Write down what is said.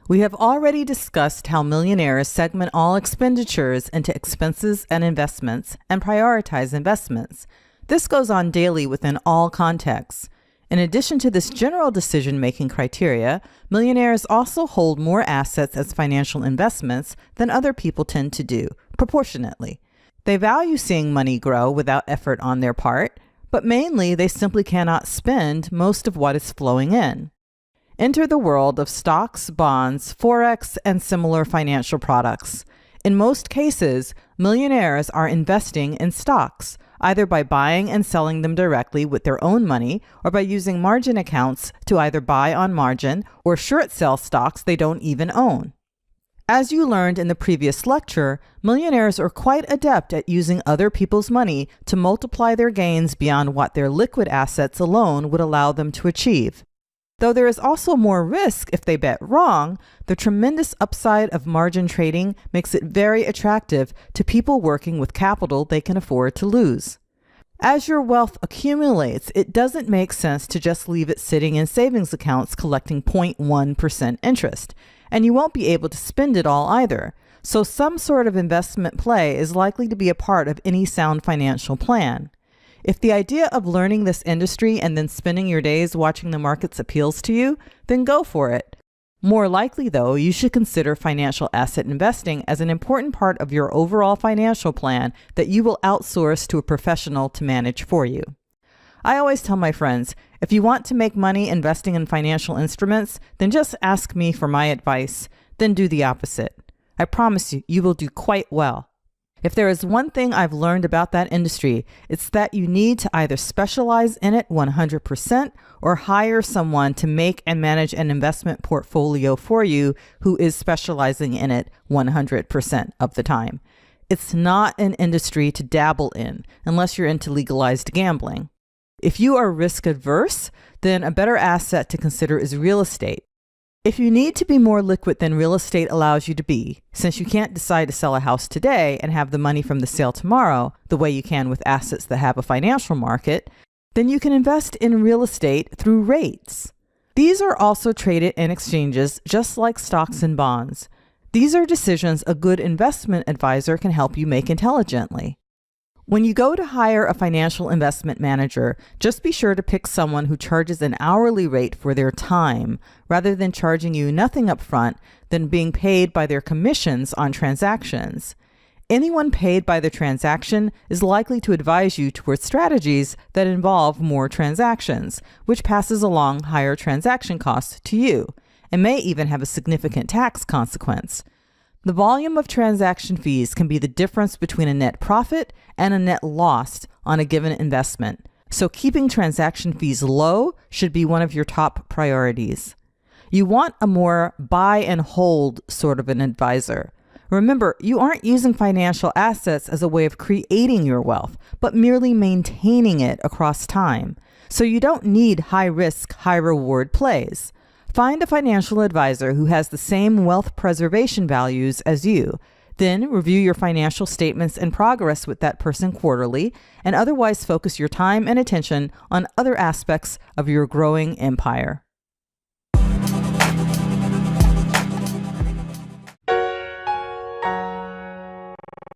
We have already discussed how millionaires segment all expenditures into expenses and investments and prioritize investments. This goes on daily within all contexts. In addition to this general decision-making criteria, millionaires also hold more assets as financial investments than other people tend to do, proportionately. They value seeing money grow without effort on their part, but mainly they simply cannot spend most of what is flowing in. Enter the world of stocks, bonds, forex, and similar financial products. In most cases, millionaires are investing in stocks, either by buying and selling them directly with their own money or by using margin accounts to either buy on margin or short sell stocks they don't even own. As you learned in the previous lecture, millionaires are quite adept at using other people's money to multiply their gains beyond what their liquid assets alone would allow them to achieve. Though there is also more risk if they bet wrong, the tremendous upside of margin trading makes it very attractive to people working with capital they can afford to lose. As your wealth accumulates, it doesn't make sense to just leave it sitting in savings accounts collecting 0.1% interest, and you won't be able to spend it all either. So some sort of investment play is likely to be a part of any sound financial plan. If the idea of learning this industry and then spending your days watching the markets appeals to you, then go for it. More likely, though, you should consider financial asset investing as an important part of your overall financial plan that you will outsource to a professional to manage for you. I always tell my friends, if you want to make money investing in financial instruments, then just ask me for my advice, then do the opposite. I promise you, you will do quite well. If there is one thing I've learned about that industry, it's that you need to either specialize in it 100% or hire someone to make and manage an investment portfolio for you who is specializing in it 100% of the time. It's not an industry to dabble in unless you're into legalized gambling. If you are risk adverse, then a better asset to consider is real estate. If you need to be more liquid than real estate allows you to be, since you can't decide to sell a house today and have the money from the sale tomorrow, the way you can with assets that have a financial market, then you can invest in real estate through REITs. These are also traded in exchanges just like stocks and bonds. These are decisions a good investment advisor can help you make intelligently. When you go to hire a financial investment manager, just be sure to pick someone who charges an hourly rate for their time, rather than charging you nothing up front, than being paid by their commissions on transactions. Anyone paid by the transaction is likely to advise you towards strategies that involve more transactions, which passes along higher transaction costs to you, and may even have a significant tax consequence. The volume of transaction fees can be the difference between a net profit and a net loss on a given investment, so keeping transaction fees low should be one of your top priorities. You want a more buy and hold sort of an advisor. Remember, you aren't using financial assets as a way of creating your wealth, but merely maintaining it across time. So you don't need high-risk, high-reward plays. Find a financial advisor who has the same wealth preservation values as you. Then review your financial statements and progress with that person quarterly, and otherwise focus your time and attention on other aspects of your growing empire.